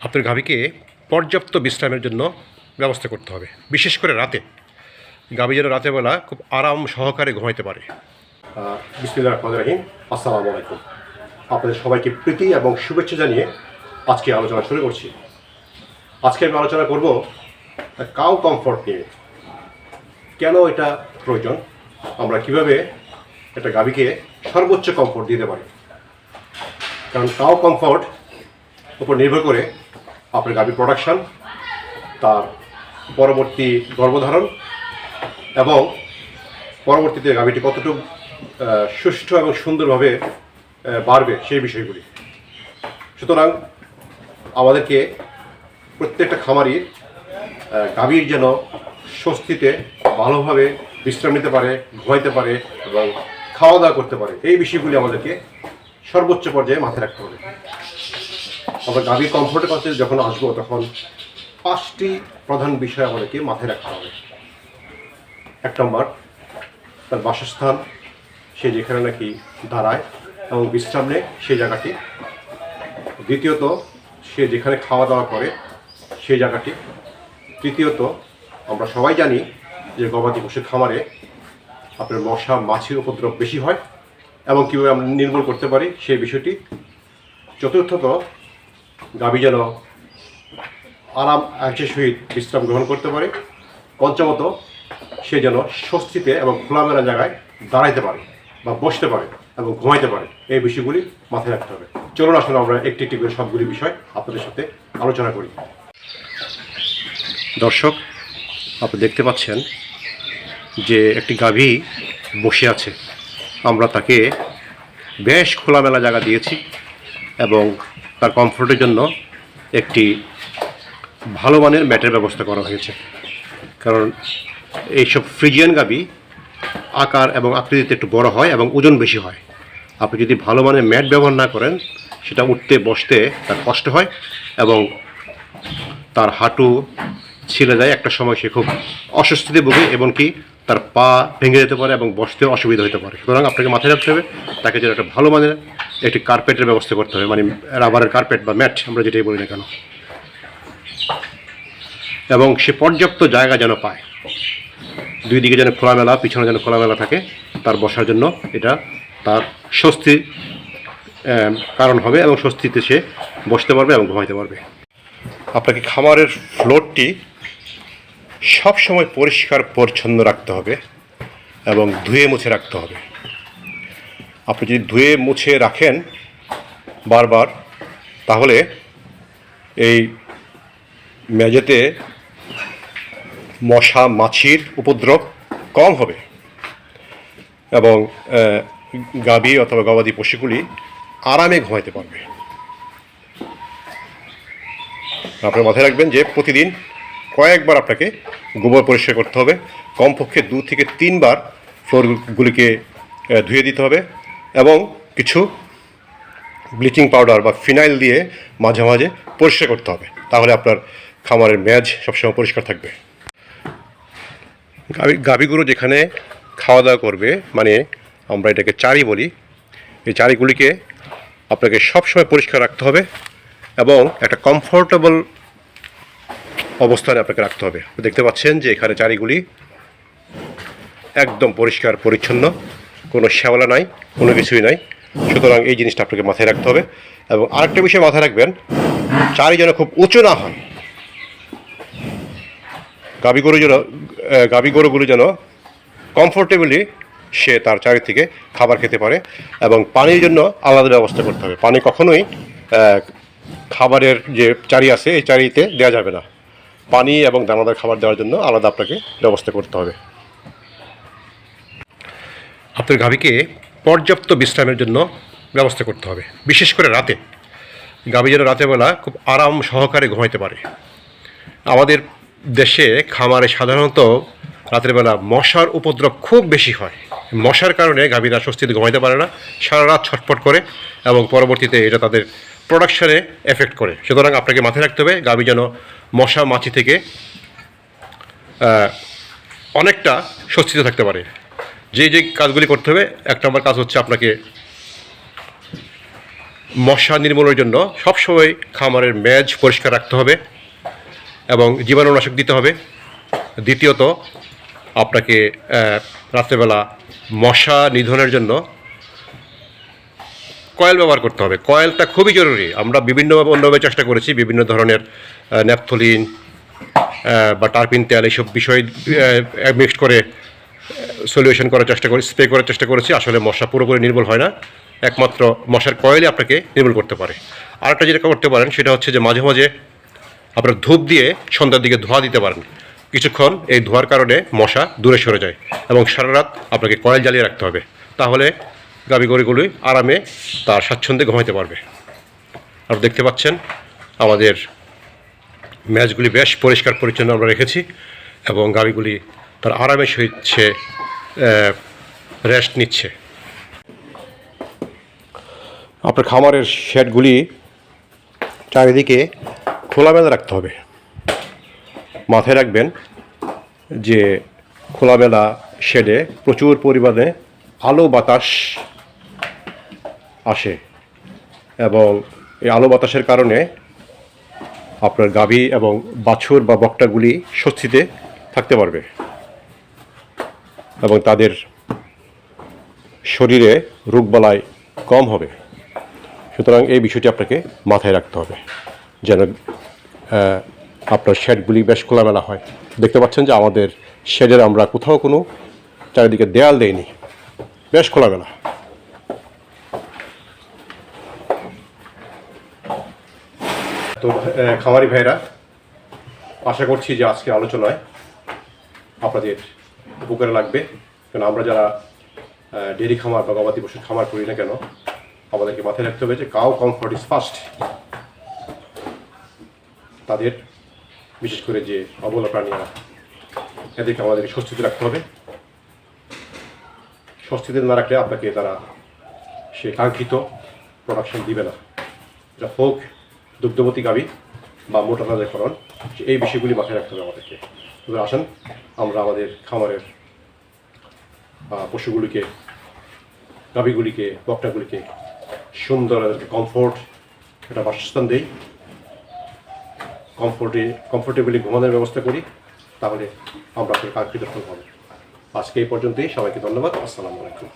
আপনার গাভীকে পর্যাপ্ত বিশ্রামের জন্য ব্যবস্থা করতে হবে, বিশেষ করে রাতে। গাভী যেন রাতেরবেলা খুব আরাম সহকারে ঘুমাইতে পারে। বিসমিল্লাহির রহমানির রহিম। আসসালামু আলাইকুম। আপনাদের সবাইকে প্রীতি এবং শুভেচ্ছা জানিয়ে আজকে আলোচনা শুরু করছি। আজকে আমি আলোচনা করব কাউ কমফোর্ট নিয়ে। কেন এটা প্রয়োজন, আমরা কিভাবে একটা গাভীকে সর্বোচ্চ কমফোর্ট দিতে পারি। কারণ কাউ কমফোর্ট উপর নির্ভর করে আপনার গাভীর প্রোডাকশান, তার পরবর্তী গর্ভধারণ এবং পরবর্তীতে গাভীটি কতটুকু সুষ্ঠু এবং সুন্দরভাবে বাড়বে সেই বিষয়গুলি। সুতরাং আমাদেরকে প্রত্যেকটা খামারির গাভীর যেন স্বস্তিতে ভালোভাবে বিশ্রাম নিতে পারে, ঘুমাইতে পারে এবং খাওয়া দাওয়া করতে পারে, এই বিষয়গুলি আমাদেরকে সর্বোচ্চ পর্যায়ে মাথায় রাখতে হবে। আমরা গাভীর কমফোর্টের কাছে যখন আসবো তখন 5টি প্রধান বিষয় আমাদেরকে মাথায় রাখতে হবে। 1 নম্বর, তার বাসস্থান, সে যেখানে নাকি দাঁড়ায় এবং বিশ্রাম নেয় সেই জায়গাটি। দ্বিতীয়ত, সে যেখানে খাওয়া দাওয়া করে সেই জায়গাটি। তৃতীয়ত, আমরা সবাই জানি যে গবাদি পশুর খামারে আপনার মশা মাছির উপদ্রব বেশি হয় এবং কীভাবে আমরা নির্মূল করতে পারি সেই বিষয়টি। চতুর্থত, গাভী যেন আরাম আয়েশের সহিত বিশ্রাম গ্রহণ করতে পারে। পঞ্চমত, সে যেন স্বস্তিতে এবং খোলামেলা জায়গায় দাঁড়াইতে পারে বা বসতে পারে এবং ঘুমাইতে পারে, এই বিষয়গুলি মাথায় রাখতে হবে। চলুন আসলে আমরা একটি একটি করে সবগুলি বিষয় আপনাদের সাথে আলোচনা করি। দর্শক, আপনি দেখতে পাচ্ছেন যে একটি গাভী বসে আছে। আমরা তাকে বেশ খোলামেলা জায়গা দিয়েছি এবং তার কমফোর্টের জন্য একটি ভালো মানের ম্যাটের ব্যবস্থা করা হয়েছে। কারণ এইসব ফ্রিজিয়ান গাভী আকার এবং আকৃতিতে একটু বড় হয় এবং ওজন বেশি হয়। আপনি যদি ভালো মানের ম্যাট ব্যবহার না করেন, সেটা উঠতে বসতে তার কষ্ট হয় এবং তার হাঁটু ছিলে যায়। একটা সময় সে খুব অস্বস্তিতে ভোগে এবং কি তার পা ভেঙে যেতে পারে এবং বসতে অসুবিধা হতে পারে। সুতরাং আপনাকে মাথায় রাখতে হবে তাকে যেন একটা ভালো মানের একটি কার্পেটের ব্যবস্থা করতে হবে, মানে রাবারের কার্পেট বা ম্যাট আমরা যেটাই বলি না কেন, এবং সে পর্যাপ্ত জায়গা যেন পায়। দুই দিকে যেন খোলামেলা, পিছনে যেন খোলামেলা থাকে তার বসার জন্য। এটা তার স্বস্তি কারণ হবে এবং স্বস্তিতে সে বসতে পারবে এবং ঘুমাইতে পারবে। আপনাকে খামারের ফ্লোরটি সবসময় পরিষ্কার পরিচ্ছন্ন রাখতে হবে এবং ধুয়ে মুছে রাখতে হবে। আপনি যদি ধুয়ে মুছে রাখেন বারবার, তাহলে এই মেঝেতে মশা মাছির উপদ্রব কম হবে এবং গাভী অথবা গবাদি পশুগুলি আরামে ঘুমাইতে পারবে। আপনার মাথায় রাখবেন যে প্রতিদিন কয়েকবার আপনাকে গোবর পরিষ্কার করতে হবে। কমপক্ষে 2 থেকে 3 বার ফ্লোরগুলিকে ধুয়ে দিতে হবে এবং কিছু ব্লিচিং পাউডার বা ফিনাইল দিয়ে মাঝে মাঝে পরিষ্কার করতে হবে। তাহলে আপনার খামারের মেঝ সবসময় পরিষ্কার থাকবে। গাভীগুলো যেখানে খাওয়া দাওয়া করবে, মানে আমরা এটাকে চারি বলি, এই চারিগুলিকে আপনাকে সবসময় পরিষ্কার রাখতে হবে এবং একটা কমফোর্টেবল অবস্থানে আপনাকে রাখতে হবে। দেখতে পাচ্ছেন যে এখানে চারিগুলি একদম পরিষ্কার পরিচ্ছন্ন, কোনো শ্যাওলা নাই, কোনো কিছুই নাই। সুতরাং এই জিনিসটা আপনাকে মাথায় রাখতে হবে। এবং আরেকটা বিষয় মাথায় রাখবেন, চারি যেন খুব উঁচু না হয়। গাভী গরুগুলো যেন কমফোর্টেবলি সে তার চারি থেকে খাবার খেতে পারে এবং পানির জন্য আলাদা ব্যবস্থা করতে হবে। পানি কখনোই খাবারের যে চারি আছে এই চারিতে দেওয়া যাবে না। পানি এবং দানাদার খাবার দেওয়ার জন্য আলাদা আপনাকে ব্যবস্থা করতে হবে। আপনার গাভীকে পর্যাপ্ত বিশ্রামের জন্য ব্যবস্থা করতে হবে, বিশেষ করে রাতে। গাভী যেন রাতেরবেলা খুব আরাম সহকারে ঘুমাইতে পারে। আমাদের দেশে খামারে সাধারণত রাতের বেলা মশার উপদ্রব খুব বেশি হয়। মশার কারণে গাভীরা স্বস্তিতে ঘুমাইতে পারে না, সারা রাত ছটফট করে এবং পরবর্তীতে এটা তাদের প্রোডাকশানে এফেক্ট করে। সুতরাং আপনাকে মাথায় রাখতে হবে গাভী যেন মশা মাছি থেকে অনেকটা স্বস্তিতে থাকতে পারে। যে কাজগুলি করতে হবে, 1 নম্বর কাজ হচ্ছে আপনাকে মশা নির্মূলের জন্য সবসময় খামারের মেজ পরিষ্কার রাখতে হবে এবং জীবাণুনাশক দিতে হবে। দ্বিতীয়ত আপনাকে রাত্রেবেলা মশা নিধনের জন্য কয়েল ব্যবহার করতে হবে। কয়েলটা খুবই জরুরি। আমরা বিভিন্নভাবে অন্যভাবে চেষ্টা করেছি, বিভিন্ন ধরনের ন্যাপথলিন বা টার্পিন তেল এইসব বিষয় মিক্সড করে সলিউশন করার চেষ্টা করি, স্প্রে করার চেষ্টা করেছি। আসলে মশা পুরোপুরি নির্মূল হয় না, একমাত্র মশার কয়েলই আপনাকে নির্মূল করতে পারে। আরেকটা যেটা করতে পারেন সেটা হচ্ছে যে মাঝে মাঝে আপনার ধূপ দিয়ে সন্ধ্যার দিকে ধোঁয়া দিতে পারেন। কিছুক্ষণ এই ধোঁয়ার কারণে মশা দূরে সরে যায় এবং সারা রাত আপনাকে কয়েল জ্বালিয়ে রাখতে হবে। তাহলে গাভী গরুগুলি আরামে তার স্বাচ্ছন্দ্যে ঘুমাইতে পারবে। আর দেখতে পাচ্ছেন আমাদের ম্যাচগুলি বেশ পরিষ্কার পরিচ্ছন্ন আমরা রেখেছি এবং গাভীগুলি তার আরামে সে রেস্ট নিচ্ছে। আপনার খামারের শেডগুলি চারিদিকে খোলামেলা রাখতে হবে। মাথায় রাখবেন যে খোলামেলা শেডে প্রচুর পরিমাণে আলো বাতাস আসে এবং এই আলো বাতাসের কারণে আপনার গাভী এবং বাছুর বা বকটাগুলি স্বস্তিতে থাকতে পারবে এবং তাদের শরীরে রোগবালাই কম হবে। সুতরাং এই বিষয়টি আপনাকে মাথায় রাখতে হবে যেন আপনার শেডগুলি বেশ খোলামেলা হয়। দেখতে পাচ্ছেন যে আমাদের শেডের আমরা কোথাও কোনো চারিদিকে দেয়াল দেইনি, বেশ খোলামেলা। তো খামারি ভাইরা, আশা করছি যে আজকে আলোচনায় আপনাদের উপকারে লাগবে। কারণ আমরা যারা ডেয়ারি খামার বা গবাদি পশুর খামার করি না কেন, আমাদেরকে মাথায় রাখতে হবে যে কাউ কমফর্ট ইজ ফার্স্ট। তাদের বিশেষ করে যে অবলা প্রাণীরা, এদেরকে আমাদেরকে স্বস্তিতে রাখতে হবে। স্বস্তিতে না রাখলে আপনাকে তারা সে কাঙ্ক্ষিত প্রোডাকশন দিবে না। যা হোক দুগ্ধবতী গাভী বা মোটা তাজাকরণ, এই বিষয়গুলি মাথায় রাখতে হবে আমাদেরকে। তবে আসেন আমরা আমাদের খামারের পশুগুলিকে, গাভীগুলিকে, বকটাগুলিকে সুন্দর কমফোর্ট একটা বাসস্থান দেই, কমফোর্টেবলি ঘুমানোর ব্যবস্থা করি, তাহলে আমরা কাঙ্ক্ষিত ফল পাবো। আজকে এই পর্যন্তই। সবাইকে ধন্যবাদ। আসসালামু আলাইকুম।